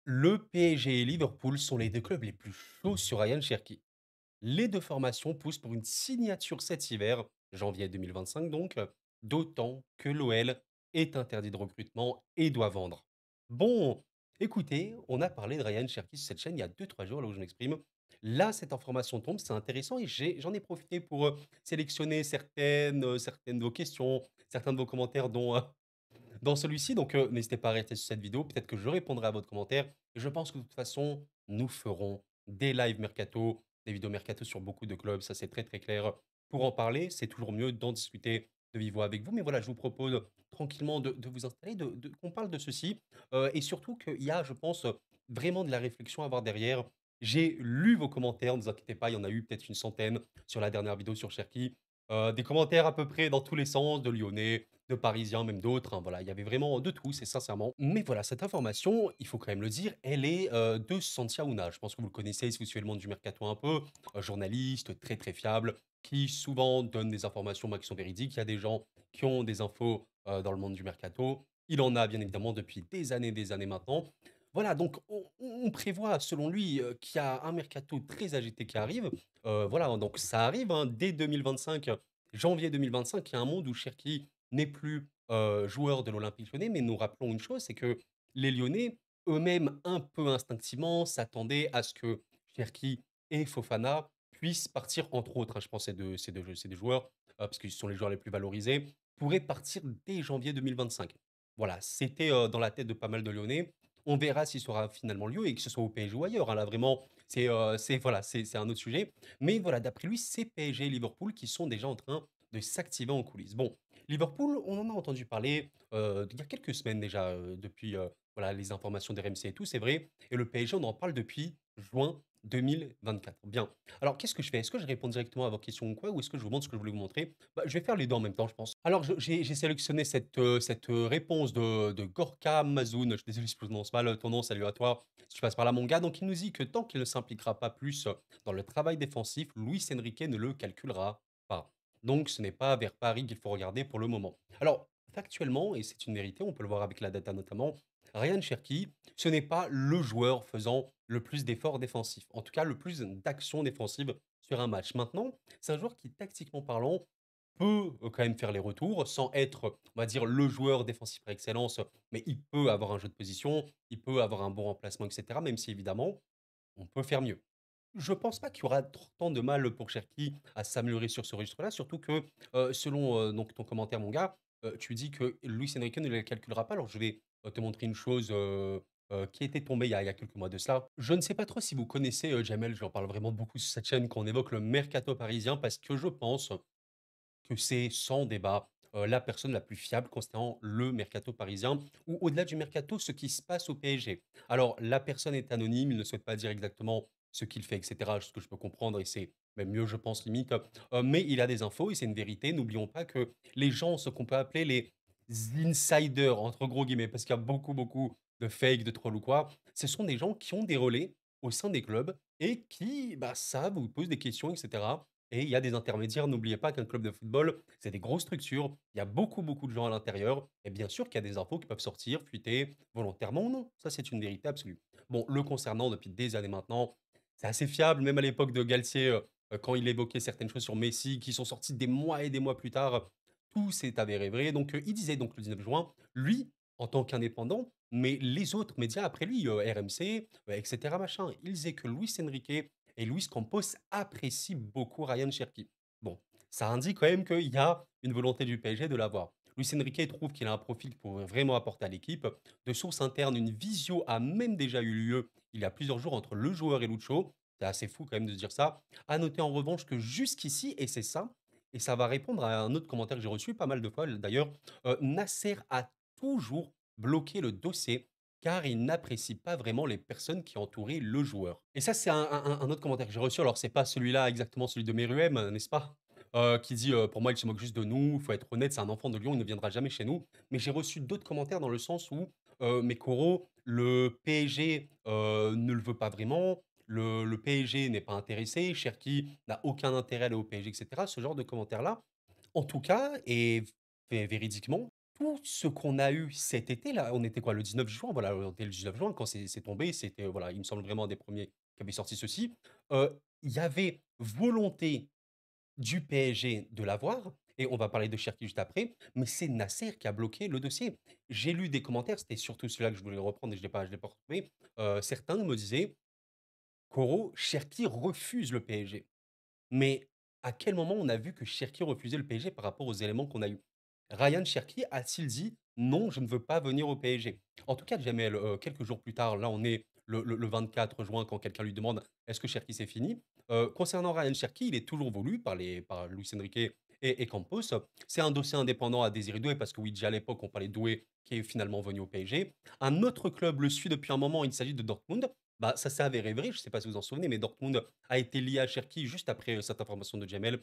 Le PSG et Liverpool sont les 2 clubs les plus chauds sur Ryan Cherki. Les 2 formations poussent pour une signature cet hiver, janvier 2025 donc, d'autant que l'OL est interdit de recrutement et doit vendre. Bon, écoutez, on a parlé de Ryan Cherki sur cette chaîne il y a 2 3 jours, là où je m'exprime. Là, cette information tombe, c'est intéressant et j'en ai profité pour, sélectionner certaines de vos questions, certains de vos commentaires dont, dans celui-ci, donc n'hésitez pas à rester sur cette vidéo, peut-être que je répondrai à votre commentaire. Et je pense que de toute façon, nous ferons des lives mercato, des vidéos mercato sur beaucoup de clubs, ça c'est très, très clair. Pour en parler, c'est toujours mieux d'en discuter de vive voix avec vous. Mais voilà, je vous propose tranquillement de vous installer, de qu'on parle de ceci, et surtout qu'il y a, je pense, vraiment de la réflexion à avoir derrière. J'ai lu vos commentaires, ne vous inquiétez pas, il y en a eu peut-être une centaine sur la dernière vidéo sur Cherki. Des commentaires à peu près dans tous les sens, de Lyonnais, de Parisiens, même d'autres, hein, voilà, il y avait vraiment de tout, c'est sincèrement. Mais voilà, cette information, il faut quand même le dire, elle est, de Santia Ouna. Je pense que vous le connaissez si vous suivez le monde du mercato un peu, journaliste très, très fiable, qui souvent donne des informations, bah, qui sont véridiques. Il y a des gens qui ont des infos, dans le monde du mercato. Il en a bien évidemment depuis des années maintenant. Voilà, donc on prévoit selon lui, qu'il y a un mercato très agité qui arrive. Voilà, donc ça arrive, hein, dès 2025, janvier 2025. Il y a un monde où Cherki n'est plus, joueur de l'Olympique Lyonnais, mais nous rappelons une chose, c'est que les Lyonnais, eux-mêmes, un peu instinctivement, s'attendaient à ce que Cherki et Fofana puissent partir, entre autres, hein, je pense ces 2 joueurs, parce qu'ils sont les joueurs les plus valorisés, pourraient partir dès janvier 2025. Voilà, c'était, dans la tête de pas mal de Lyonnais. On verra s'il sera finalement lieu et que ce soit au PSG ou ailleurs, hein, là vraiment, c'est voilà, c'est un autre sujet. Mais voilà, d'après lui, c'est PSG et Liverpool qui sont déjà en train de s'activer en coulisses. Bon, Liverpool, on en a entendu parler, il y a quelques semaines déjà, depuis, voilà, les informations d'RMC et tout, c'est vrai. Et le PSG, on en parle depuis juin 2024. Bien. Alors, qu'est-ce que je fais? Est-ce que je réponds directement à vos questions ou quoi? Ou est-ce que je vous montre ce que je voulais vous montrer? Bah, je vais faire les 2 en même temps, je pense. Alors, j'ai sélectionné cette réponse de Gorka Mazoun. Je suis désolé si je prononce mal ton nom, salut à toi, si tu passes par là, mon gars. Donc, il nous dit que tant qu'il ne s'impliquera pas plus dans le travail défensif, Luis Enrique ne le calculera pas. Donc, ce n'est pas vers Paris qu'il faut regarder pour le moment. Alors, factuellement, et c'est une vérité, on peut le voir avec la data notamment, Ryan Cherki, ce n'est pas le joueur faisant le plus d'efforts défensifs. En tout cas, le plus d'actions défensives sur un match. Maintenant, c'est un joueur qui, tactiquement parlant, peut quand même faire les retours sans être, on va dire, le joueur défensif par excellence, mais il peut avoir un jeu de position, il peut avoir un bon remplacement, etc. Même si évidemment, on peut faire mieux. Je pense pas qu'il y aura tant de mal pour Cherki à s'améliorer sur ce registre-là, surtout que, selon, donc ton commentaire, mon gars, tu dis que Luis Enrique ne les calculera pas. Alors je vais, te montrer une chose, qui était tombée il y a quelques mois de cela. Je ne sais pas trop si vous connaissez, Jamel, j'en parle vraiment beaucoup sur cette chaîne quand on évoque le mercato parisien parce que je pense que c'est sans débat, la personne la plus fiable concernant le mercato parisien ou au-delà du mercato, ce qui se passe au PSG. Alors la personne est anonyme, il ne souhaite pas dire exactement ce qu'il fait et cetera, ce que je peux comprendre et c'est même mieux je pense limite, mais il a des infos et c'est une vérité. N'oublions pas que les gens, ce qu'on peut appeler les «insiders» entre gros guillemets, parce qu'il y a beaucoup, beaucoup de fake, de trolls ou quoi, ce sont des gens qui ont des relais au sein des clubs et qui, bah, savent ou posent des questions et cetera et il y a des intermédiaires. N'oubliez pas qu'un club de football, c'est des grosses structures. Il y a beaucoup, beaucoup de gens à l'intérieur. Et bien sûr qu'il y a des infos qui peuvent sortir, fuiter, volontairement ou non. Ça, c'est une vérité absolue. Bon, le concernant depuis des années maintenant, c'est assez fiable. Même à l'époque de Galtier, quand il évoquait certaines choses sur Messi, qui sont sorties des mois et des mois plus tard, tout s'est avéré vrai. Donc, il disait donc le 19 juin, lui, en tant qu'indépendant, mais les autres médias après lui, RMC, etc. machin, ils disaient que Luis Enrique et Luis Campos apprécie beaucoup Ryan Cherki. Bon, ça indique quand même qu'il y a une volonté du PSG de l'avoir. Luis Enrique trouve qu'il a un profil qui pourrait vraiment apporter à l'équipe. De sources internes, une visio a même déjà eu lieu il y a plusieurs jours entre le joueur et Lucho. C'est assez fou quand même de se dire ça. À noter en revanche que jusqu'ici, et c'est ça, et ça va répondre à un autre commentaire que j'ai reçu pas mal de fois d'ailleurs, Nasser a toujours bloqué le dossier car il n'apprécie pas vraiment les personnes qui entouraient le joueur. Et ça, c'est un autre commentaire que j'ai reçu. Alors, c'est pas celui-là exactement, celui de Meruem, n'est-ce pas? Qui dit pour moi, il se moque juste de nous, faut être honnête, c'est un enfant de Lyon, il ne viendra jamais chez nous. Mais j'ai reçu d'autres commentaires dans le sens où, mais Koro, le PSG ne le veut pas vraiment, le PSG n'est pas intéressé, Cherki n'a aucun intérêt à aller au PSG, etc. Ce genre de commentaires-là, en tout cas, et véridiquement, tout ce qu'on a eu cet été là, on était quoi? Le 19 juin, voilà, on était le 19 juin quand c'est tombé, c'était, voilà, il me semble vraiment un des premiers qui avait sorti ceci. Il y avait volonté du PSG de l'avoir et on va parler de Cherki juste après, mais c'est Nasser qui a bloqué le dossier. J'ai lu des commentaires, c'était surtout celui-là que je voulais reprendre et je l'ai pas retrouvé. Certains me disaient: «Koro, Cherki refuse le PSG». Mais à quel moment on a vu que Cherki refusait le PSG par rapport aux éléments qu'on a eus? Ryan Cherki a-t-il dit: «Non, je ne veux pas venir au PSG»? En tout cas, Jamel, quelques jours plus tard, là, on est le 24 juin quand quelqu'un lui demande: «Est-ce que Cherki c'est fini?» Concernant Ryan Cherki, il est toujours voulu par Luis Enrique et Campos. C'est un dossier indépendant à Désiré Doué parce que oui, déjà à l'époque, on parlait de Doué qui est finalement venu au PSG. Un autre club le suit depuis un moment, il s'agit de Dortmund. Bah, ça s'est avéré vrai, je ne sais pas si vous en souvenez, mais Dortmund a été lié à Cherki juste après, cette information de Jamel.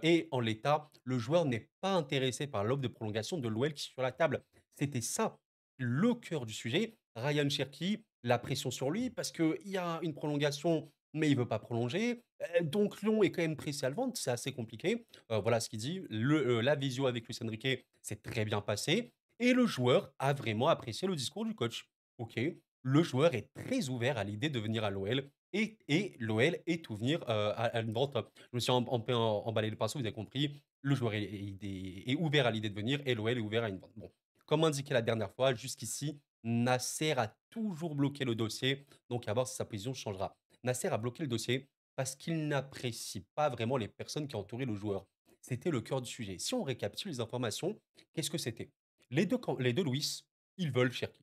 Et en l'état, le joueur n'est pas intéressé par l'offre de prolongation de l'OL qui est sur la table. C'était ça, le cœur du sujet. Ryan Cherki, la pression sur lui parce qu'il y a une prolongation, mais il veut pas prolonger. Donc Lyon est quand même pressé à le vendre, c'est assez compliqué. Voilà ce qu'il dit. La visio avec Luis Enrique s'est très bien passée et le joueur a vraiment apprécié le discours du coach. OK, le joueur est très ouvert à l'idée de venir à l'OL et l'OL est ouvert, à une vente. Je me suis un peu emballé le pinceau, vous avez compris. Le joueur est ouvert à l'idée de venir et l'OL est ouvert à une vente. Bon, comme indiqué la dernière fois, jusqu'ici, Nasser a toujours bloqué le dossier, donc à voir si sa position changera. Nasser a bloqué le dossier parce qu'il n'apprécie pas vraiment les personnes qui entouraient le joueur. C'était le cœur du sujet. Si on récapitule les informations, qu'est-ce que c'était? Les deux Louis, ils veulent Cherki.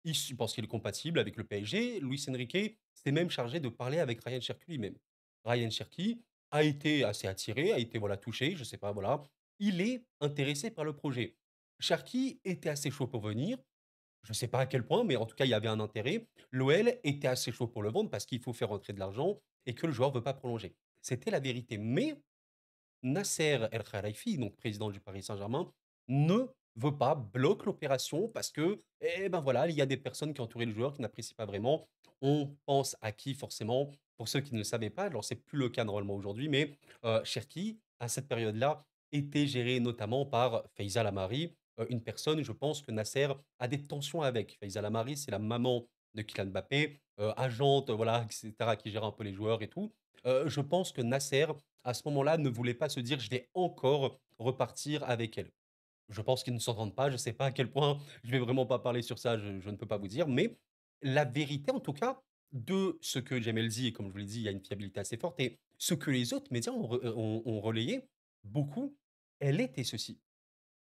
Ils pensent qu'il est compatible avec le PSG. Luis Enrique s'est même chargé de parler avec Ryan Cherki lui-même. Ryan Cherki a été assez attiré, a été, voilà, touché, je sais pas, voilà. Il est intéressé par le projet. Cherki était assez chaud pour venir. Je sais pas à quel point, mais en tout cas, il y avait un intérêt. L'OL était assez chaud pour le vendre parce qu'il faut faire rentrer de l'argent et que le joueur veut pas prolonger. C'était la vérité. Mais Nasser El Khelaifi, donc président du Paris Saint-Germain, ne veut pas, bloque l'opération parce que, eh ben voilà, il y a des personnes qui entouraient le joueur qui n'apprécient pas vraiment. On pense à qui forcément? Pour ceux qui ne le savaient pas, alors c'est plus le cas normalement aujourd'hui, mais Cherki, à cette période-là, était géré notamment par Faiza Lamari, une personne, je pense que Nasser a des tensions avec. Faiza Lamari, c'est la maman de Kylian Mbappé, agente, voilà, et cetera, qui gère un peu les joueurs et tout. Je pense que Nasser à ce moment-là, ne voulait pas se dire: «Je vais encore repartir avec elle». Je pense qu'ils ne s'entendent pas, je ne sais pas à quel point, je vais vraiment pas parler sur ça, je ne peux pas vous dire, mais la vérité, en tout cas, de ce que Jamel dit et comme je vous l'ai dit, il y a une fiabilité assez forte et ce que les autres médias ont relayé beaucoup, elle était ceci.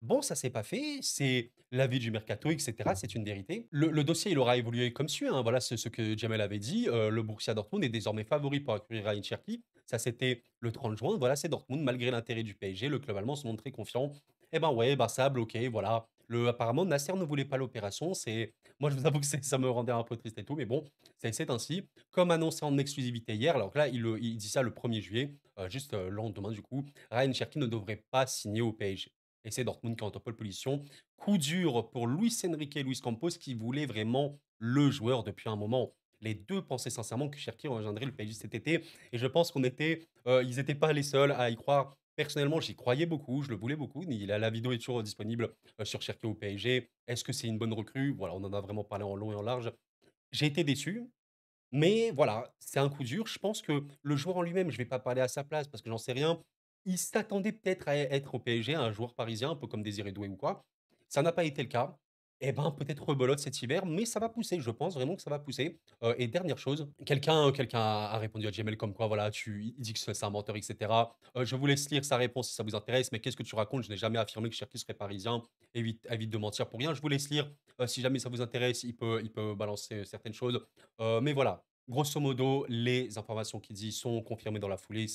Bon, ça s'est pas fait, c'est l'avis du mercato et cetera, c'est une vérité. Le dossier, il aura évolué comme suit, hein, voilà, c'est ce que Jamel avait dit, le Borussia Dortmund est désormais favori pour accueillir Ryan Cherki. Ça, c'était le 30 juin, voilà, c'est Dortmund malgré l'intérêt du PSG, le club allemand se montre très confiant. Eh ben, ouais, bah, ça a bloqué, voilà. Apparemment, Nasser ne voulait pas l'opération, c'est moi, je vous avoue que ça me rendait un peu triste et tout, mais bon, c'est ainsi. Comme annoncé en exclusivité hier, alors que là, il dit ça le 1er juillet, juste, le lendemain du coup, Ryan Cherki ne devrait pas signer au PSG. Et c'est Dortmund qui est en pole position. Coup dur pour Luis Enrique et Luis Campos qui voulaient vraiment le joueur depuis un moment. Les deux pensaient sincèrement que Cherki rejoindrait le PSG cet été et je pense ils n'étaient pas les seuls à y croire. Personnellement, j'y croyais beaucoup, je le voulais beaucoup. La vidéo est toujours disponible sur Cherki au PSG. Est-ce que c'est une bonne recrue? Voilà, on en a vraiment parlé en long et en large. J'ai été déçu, mais voilà, c'est un coup dur. Je pense que le joueur en lui-même, je vais pas parler à sa place parce que j'en sais rien. Il s'attendait peut-être à être au PSG, un joueur parisien, un peu comme Désiré Doué ou quoi. Ça n'a pas été le cas. Eh ben, peut-être rebelote cet hiver, mais ça va pousser. Je pense vraiment que ça va pousser. Et dernière chose, quelqu'un a répondu à Gmail comme quoi, voilà, il dit que c'est un menteur, etc. Je vous laisse lire sa réponse si ça vous intéresse, mais qu'est-ce que tu racontes? Je n'ai jamais affirmé que Cherki serait parisien. Évite de mentir pour rien. Je vous laisse lire. Si jamais ça vous intéresse, il peut balancer certaines choses. Mais voilà, grosso modo, les informations qu'il dit sont confirmées dans la foulée.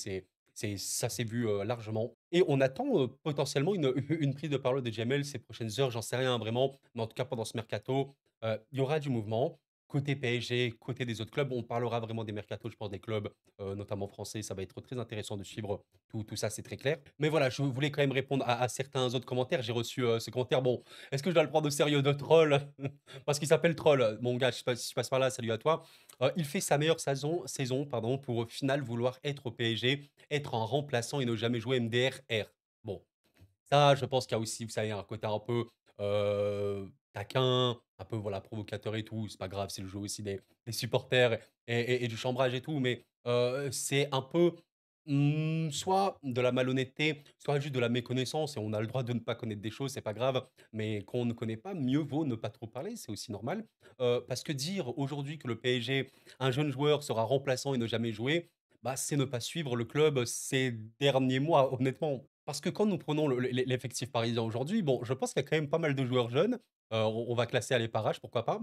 Ça s'est vu largement. Et on attend potentiellement une prise de parole de Jamel ces prochaines heures. J'en sais rien vraiment. Mais en tout cas, pendant ce mercato, il y aura du mouvement. Côté PSG, côté des autres clubs, on parlera vraiment des mercatos, je pense, des clubs, notamment français. Ça va être très intéressant de suivre tout ça, c'est très clair. Mais voilà, je voulais quand même répondre à certains autres commentaires. J'ai reçu ce commentaire. Bon, est-ce que je dois le prendre au sérieux de troll? Parce qu'il s'appelle Troll. Mon gars, je sais pas si tu passes par là, salut à toi. Il fait sa meilleure saison pardon, pour au final vouloir être au PSG, être un remplaçant et ne jamais jouer MDR. Bon, ça, je pense qu'il y a aussi, vous savez, un côté un peu taquin, un peu, voilà, provocateur et tout. C'est pas grave, c'est le jeu aussi des supporters et du chambrage et tout, mais c'est un peu, soit de la malhonnêteté, soit juste de la méconnaissance et on a le droit de ne pas connaître des choses, c'est pas grave, mais quand on ne connaît pas, mieux vaut ne pas trop parler, c'est aussi normal. Parce que dire aujourd'hui que le PSG, un jeune joueur sera remplaçant et ne jamais jouer, bah, c'est ne pas suivre le club ces derniers mois, honnêtement. Parce que quand nous prenons l'effectif parisien aujourd'hui, bon, je pense qu'il y a quand même pas mal de joueurs jeunes. On va classer à les parages, pourquoi pas.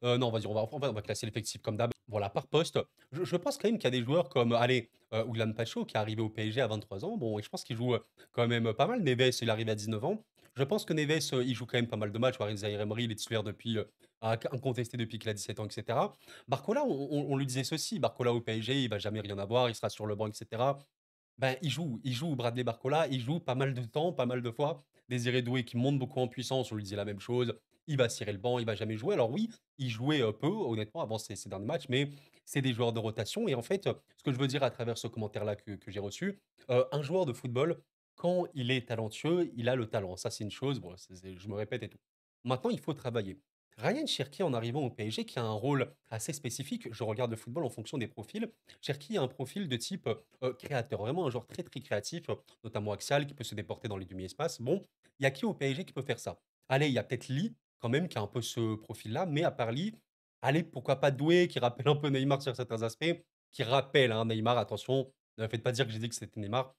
Non, vas-y, on va classer l'effectif comme d'hab. Voilà, par poste. Je pense quand même qu'il y a des joueurs comme, allez, Willian Pacho qui est arrivé au PSG à 23 ans. Bon, et je pense qu'il joue quand même pas mal. Neves, il arrive à 19 ans. Je pense que Neves, il joue quand même pas mal de matchs. Warren Zaïre-Emery, il est titulaire depuis, incontesté depuis qu'il a 17 ans, etc. Barcola, on lui disait ceci. Barcola au PSG, il va jamais rien avoir, il sera sur le banc, etc. Ben, il joue Bradley Barcola, il joue pas mal de temps, pas mal de fois. Désiré Doué qui monte beaucoup en puissance, on lui disait la même chose. Il va cirer le banc, il va jamais jouer. Alors oui, il jouait peu, honnêtement, avant ces derniers matchs, mais c'est des joueurs de rotation. Et en fait, ce que je veux dire à travers ce commentaire-là que j'ai reçu, un joueur de football, quand il est talentueux, il a le talent. Ça, c'est une chose. Bon, je me répète et tout. Maintenant, il faut travailler. Ryan Cherki, en arrivant au PSG, qui a un rôle assez spécifique, je regarde le football en fonction des profils. Cherki a un profil de type créateur, vraiment un joueur très très créatif, notamment axial, qui peut se déporter dans les demi-espaces. Bon, il y a qui au PSG qui peut faire ça? Allez, il y a peut-être Lee, quand même, qui a un peu ce profil-là, mais à part Lee, allez, pourquoi pas Doué, qui rappelle un peu Neymar sur certains aspects, qui rappelle hein, Neymar, attention, ne faites pas dire que j'ai dit que c'était Neymar.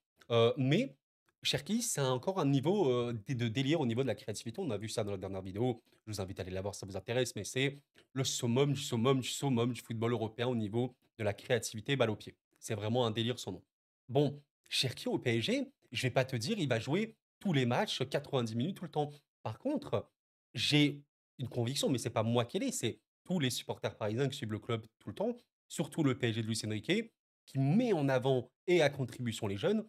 Mais Cherki, c'est encore un niveau de délire au niveau de la créativité. On a vu ça dans la dernière vidéo. Je vous invite à aller la voir si ça vous intéresse, mais c'est le summum du summum du summum du football européen au niveau de la créativité balle au pied. C'est vraiment un délire son nom. Bon, Cherki au PSG, je vais pas te dire, il va jouer tous les matchs, 90 minutes tout le temps. Par contre, j'ai une conviction, mais c'est pas moi qui l'ai, c'est tous les supporters parisiens qui suivent le club tout le temps, surtout le PSG de Luis Enrique, qui met en avant et à contribution les jeunes.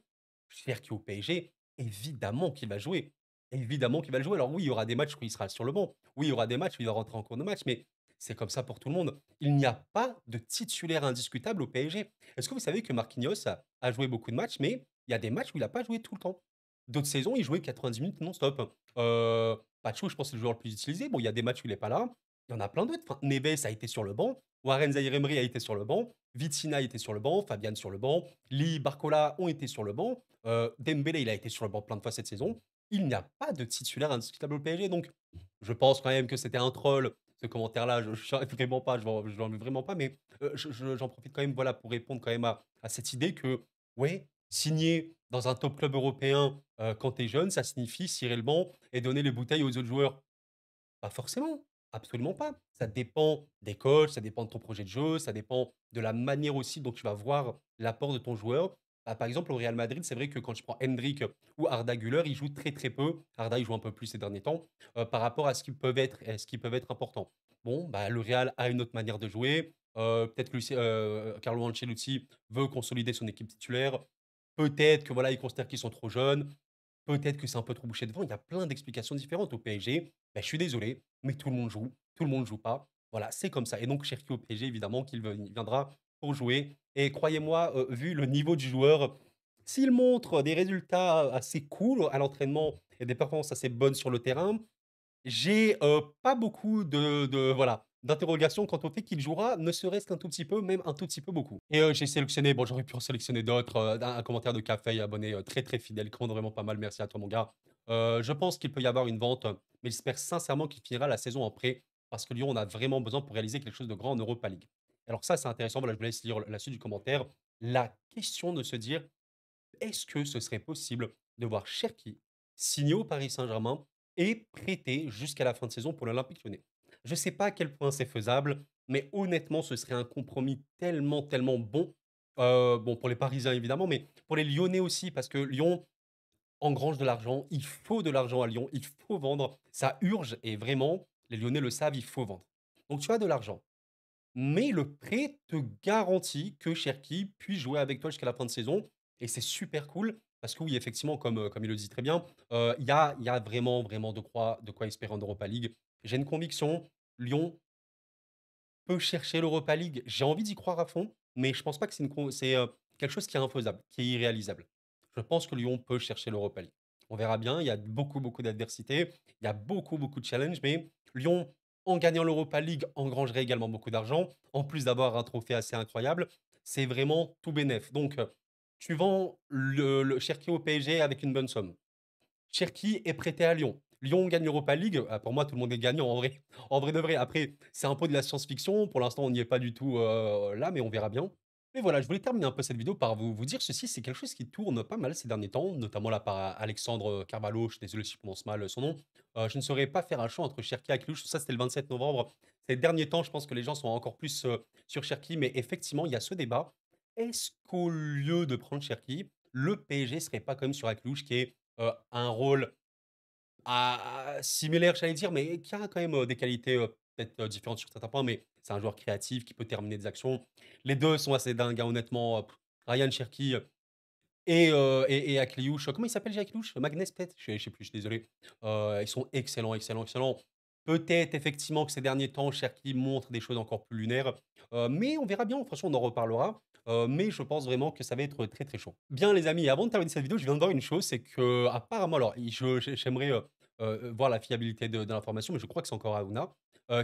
Cherki au PSG, évidemment qu'il va jouer. Évidemment qu'il va le jouer. Alors oui, il y aura des matchs où il sera sur le banc. Oui, il y aura des matchs où il va rentrer en cours de match, mais c'est comme ça pour tout le monde. Il n'y a pas de titulaire indiscutable au PSG. Est-ce que vous savez que Marquinhos a joué beaucoup de matchs, mais il y a des matchs où il n'a pas joué tout le temps. D'autres saisons, il jouait 90 minutes non-stop. Pacho, je pense, c'est le joueur le plus utilisé. Bon, il y a des matchs où il n'est pas là. Il y en a plein d'autres. Enfin, Neves a été sur le banc. Warren Zaïre-Emery a été sur le banc. Vitinha a été sur le banc. Fabian sur le banc. Lee, Barcola ont été sur le banc. Dembélé, il a été sur le banc plein de fois cette saison. Il n'y a pas de titulaire indiscutable au PSG. Donc, je pense quand même que c'était un troll, ce commentaire-là. Je vraiment pas, je l'en veux vraiment pas, mais j'en profite quand même voilà, pour répondre quand même à cette idée que, ouais, signer dans un top club européen quand tu es jeune, ça signifie cirer le banc et donner les bouteilles aux autres joueurs. Pas forcément, absolument pas. Ça dépend des coachs, ça dépend de ton projet de jeu, ça dépend de la manière aussi dont tu vas voir l'apport de ton joueur. Bah, par exemple, au Real Madrid, c'est vrai que quand tu prends Hendrick ou Arda Güler, ils jouent très très peu. Arda, il joue un peu plus ces derniers temps par rapport à ce qu'ils peuvent être et à ce qu'ils peuvent être importants. Bon, bah, le Real a une autre manière de jouer. Peut-être que Carlo Ancelotti veut consolider son équipe titulaire. Peut-être que voilà, ils considèrent qu'ils sont trop jeunes. Peut-être que c'est un peu trop bouché devant. Il y a plein d'explications différentes au PSG. Ben, je suis désolé, mais tout le monde joue, tout le monde joue pas. Voilà, c'est comme ça. Et donc Cherki au PSG, évidemment il viendra pour jouer. Et croyez-moi, vu le niveau du joueur, s'il montre des résultats assez cool à l'entraînement et des performances assez bonnes sur le terrain, j'ai, pas beaucoup de voilà, d'interrogations quant au fait qu'il jouera, ne serait-ce qu'un tout petit peu, même un tout petit peu beaucoup. Et j'ai sélectionné bon, j'aurais pu en sélectionner d'autres, un commentaire de Café, abonné, très, très fidèle, il commande vraiment pas mal, merci à toi mon gars. Je pense qu'il peut y avoir une vente, mais j'espère sincèrement qu'il finira la saison en prêt, parce que Lyon en a vraiment besoin pour réaliser quelque chose de grand en Europa League. Alors ça, c'est intéressant, voilà, je vous laisse lire la suite du commentaire. La question de se dire: est-ce que ce serait possible de voir Cherki signer au Paris Saint-Germain et prêter jusqu'à la fin de saison pour l'Olympique Lyonnais? Je ne sais pas à quel point c'est faisable, mais honnêtement, ce serait un compromis tellement, tellement bon. Bon, pour les Parisiens évidemment, mais pour les Lyonnais aussi, parce que Lyon engrange de l'argent. Il faut de l'argent à Lyon. Il faut vendre. Ça urge et vraiment, les Lyonnais le savent, il faut vendre. Donc tu as de l'argent. Mais le prêt te garantit que Cherki puisse jouer avec toi jusqu'à la fin de saison et c'est super cool parce que oui, effectivement, comme il le dit très bien, il y a vraiment, vraiment de quoi espérer en Europa League. J'ai une conviction, Lyon peut chercher l'Europa League. J'ai envie d'y croire à fond, mais je pense pas que c'est quelque chose qui est infaisable, qui est irréalisable. Je pense que Lyon peut chercher l'Europa League. On verra bien. Il y a beaucoup, beaucoup d'adversité. Il y a beaucoup, beaucoup de challenges. Mais Lyon, en gagnant l'Europa League, engrangerait également beaucoup d'argent. En plus d'avoir un trophée assez incroyable, c'est vraiment tout bénef. Donc, tu vends le Cherki au PSG avec une bonne somme. Cherki est prêté à Lyon. Lyon gagne l'Europa League. Ah, pour moi, tout le monde est gagnant en vrai. En vrai de vrai. Après, c'est un peu de la science-fiction. Pour l'instant, on n'y est pas du tout là, mais on verra bien. Mais voilà, je voulais terminer un peu cette vidéo par vous dire ceci. C'est quelque chose qui tourne pas mal ces derniers temps, notamment là par Alexandre Carvalho. Je suis désolé si je prononce mal son nom. Je ne saurais pas faire un choix entre Cherki et Cluj. Ça, c'était le 27 novembre. Ces derniers temps, je pense que les gens sont encore plus sur Cherki. Mais effectivement, il y a ce débat. Est-ce qu'au lieu de prendre Cherki, le PSG serait pas quand même sur Aklouche qui est un rôle similaire, j'allais dire, mais qui a quand même, des qualités, peut-être, différentes sur certains points, mais c'est un joueur créatif qui peut terminer des actions. Les 2 sont assez dingues, hein, honnêtement, Ryan Cherki, et Akliouche, comment il s'appelle déjà Akliouche? Magnès peut-être? Je sais plus, je suis désolé. Ils sont excellents, excellents, excellents. Peut-être effectivement que ces derniers temps, Cherki montre des choses encore plus lunaires, mais on verra bien. Franchement, on en reparlera, mais je pense vraiment que ça va être très, très chaud. Bien les amis, avant de terminer cette vidéo, je viens de voir une chose, c'est qu'apparemment alors j'aimerais, voir la fiabilité de l'information, mais je crois que c'est encore Aouna,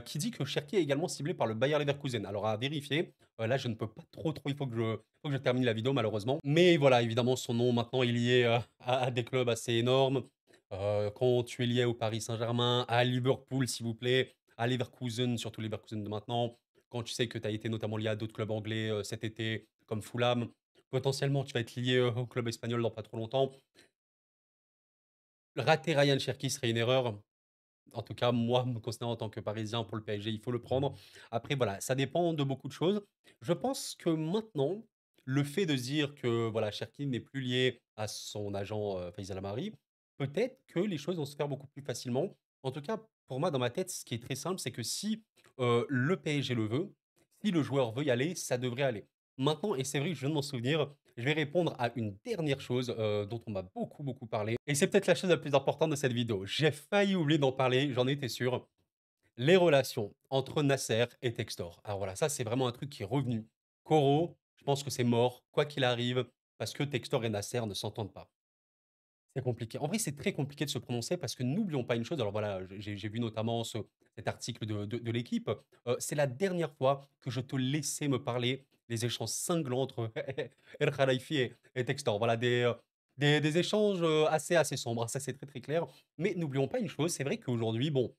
qui dit que Cherki est également ciblé par le Bayer Leverkusen. Alors à vérifier, là je ne peux pas trop, il faut que je termine la vidéo malheureusement. Mais voilà, évidemment, son nom maintenant il est lié à des clubs assez énormes. Quand tu es lié au Paris Saint-Germain, à Liverpool, s'il vous plaît, à Leverkusen, surtout Leverkusen de maintenant, quand tu sais que tu as été notamment lié à d'autres clubs anglais cet été, comme Fulham, potentiellement tu vas être lié au club espagnol dans pas trop longtemps. Rater Ryan Cherki serait une erreur. En tout cas, moi, me considérant en tant que Parisien pour le PSG, il faut le prendre. Après, voilà, ça dépend de beaucoup de choses. Je pense que maintenant, le fait de se dire que voilà, Cherki n'est plus lié à son agent Faisal Amari, peut-être que les choses vont se faire beaucoup plus facilement. En tout cas, pour moi, dans ma tête, ce qui est très simple, c'est que si le PSG le veut, si le joueur veut y aller, ça devrait aller. Maintenant, et c'est vrai que je viens de m'en souvenir, je vais répondre à une dernière chose dont on m'a beaucoup, beaucoup parlé. Et c'est peut-être la chose la plus importante de cette vidéo. J'ai failli oublier d'en parler, j'en étais sûr. Les relations entre Nasser et Textor. Alors voilà, ça c'est vraiment un truc qui est revenu. Koro, je pense que c'est mort, quoi qu'il arrive, parce que Textor et Nasser ne s'entendent pas. C'est compliqué. En vrai, c'est très compliqué de se prononcer parce que n'oublions pas une chose. Alors voilà, j'ai vu notamment cet article de l'équipe. C'est la dernière fois que je te laissais me parler des échanges cinglants entre El Khalifi et Textor. Voilà, des échanges assez sombres, hein, ça c'est très très clair. Mais n'oublions pas une chose, c'est vrai qu'aujourd'hui, bon,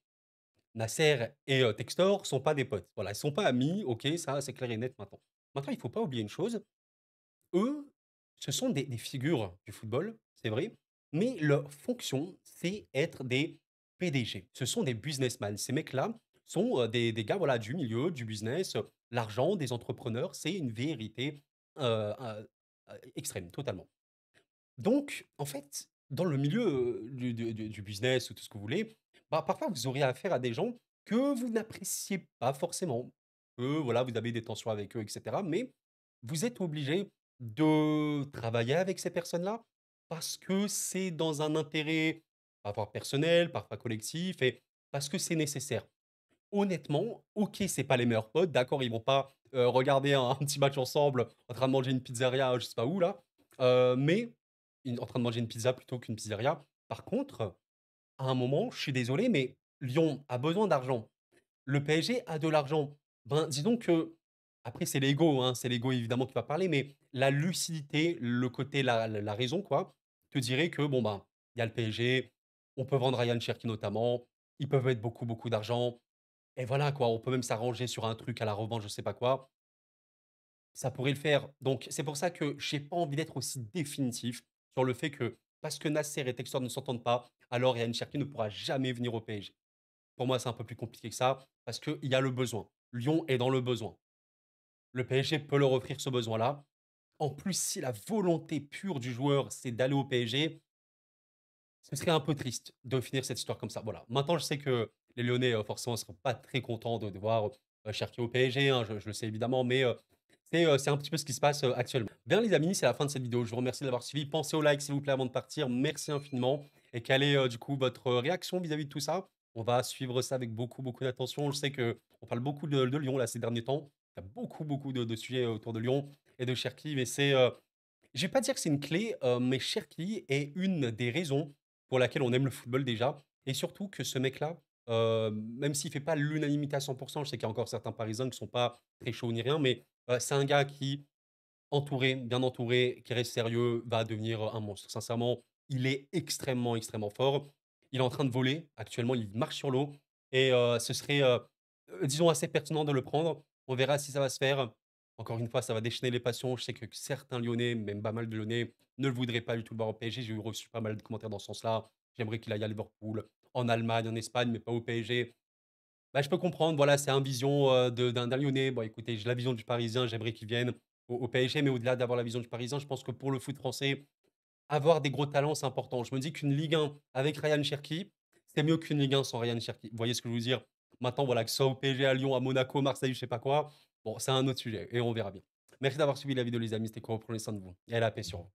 Nasser et Textor sont pas des potes. Voilà, ils sont pas amis, ok, ça c'est clair et net maintenant. Maintenant, il faut pas oublier une chose, eux, ce sont des figures du football, c'est vrai, mais leur fonction, c'est être des PDG. Ce sont des businessmen. Ces mecs-là sont, des gars, voilà, du milieu, du business, l'argent, des entrepreneurs, c'est une vérité, extrême, totalement. Donc, en fait, dans le milieu, du business ou tout ce que vous voulez, bah, parfois vous aurez affaire à des gens que vous n'appréciez pas forcément. Voilà, vous avez des tensions avec eux et cetera, mais vous êtes obligé de travailler avec ces personnes-là parce que c'est dans un intérêt parfois personnel, parfois collectif et parce que c'est nécessaire. Honnêtement, OK, c'est pas les meilleurs potes, d'accord, ils vont pas, regarder un petit match ensemble en train de manger une pizzeria, je sais pas où là, mais en train de manger une pizza plutôt qu'une pizzeria. Par contre, à un moment, je suis désolé, mais Lyon a besoin d'argent. Le PSG a de l'argent. Ben, disons que après c'est l'ego, hein, c'est l'ego évidemment qui va parler, mais la lucidité, le côté la raison quoi, te dirait que bon, ben, il y a le PSG, on peut vendre Ryan Cherki notamment, ils peuvent mettre beaucoup, beaucoup d'argent. Et voilà quoi, on peut même s'arranger sur un truc à la revente, je sais pas quoi. Ça pourrait le faire. Donc c'est pour ça que j'ai pas envie d'être aussi définitif sur le fait que parce que Nasser et Textor ne s'entendent pas, alors Ryan Cherki ne pourra jamais venir au PSG. Pour moi, c'est un peu plus compliqué que ça parce qu'il y a le besoin. Lyon est dans le besoin. Le PSG peut leur offrir ce besoin-là. En plus, si la volonté pure du joueur, c'est d'aller au PSG, ce serait un peu triste de finir cette histoire comme ça. Voilà. Maintenant, je sais que les Lyonnais, forcément, ne seront pas très contents de voir Cherki au PSG, hein, je le sais évidemment, mais c'est un petit peu ce qui se passe actuellement. Bien, les amis, c'est la fin de cette vidéo. Je vous remercie d'avoir suivi. Pensez au like, s'il vous plaît, avant de partir. Merci infiniment. Et quelle est, du coup, votre réaction vis-à-vis de tout ça? On va suivre ça avec beaucoup, beaucoup d'attention. Je sais que on parle beaucoup de Lyon, là, ces derniers temps. Il y a beaucoup, beaucoup de sujets autour de Lyon et de Cherki, mais je vais pas dire que c'est une clé, mais Cherki est une des raisons pour laquelle on aime le football déjà et surtout que ce mec-là, même s'il fait pas l'unanimité à 100, je sais qu'il y a encore certains Parisiens qui sont pas très chauds ni rien, mais c'est un gars qui, entouré, bien entouré, qui reste sérieux, va devenir un monstre. Sincèrement, il est extrêmement, extrêmement fort. Il est en train de voler. Actuellement, il marche sur l'eau et ce serait, disons assez pertinent de le prendre. On verra si ça va se faire. Encore une fois, ça va déchaîner les passions. Je sais que certains Lyonnais, même pas mal de Lyonnais, ne le voudraient pas du tout le voir au PSG. J'ai reçu pas mal de commentaires dans ce sens-là. J'aimerais qu'il aille à Liverpool, en Allemagne, en Espagne, mais pas au PSG. Bah, je peux comprendre, voilà, c'est un vision, d'un Lyonnais. Bon, écoutez, j'ai la vision du Parisien, j'aimerais qu'il vienne au PSG, mais au-delà d'avoir la vision du Parisien, je pense que pour le foot français, avoir des gros talents, c'est important. Je me dis qu'une Ligue 1 avec Ryan Cherki, c'est mieux qu'une Ligue 1 sans Ryan Cherki. Vous voyez ce que je veux dire? Maintenant, voilà, que ce soit au PSG, à Lyon, à Monaco, Marseille, je sais pas quoi, bon, c'est un autre sujet et on verra bien. Merci d'avoir suivi la vidéo les amis, c'était cool, prenez soin de vous et la paix sur vous.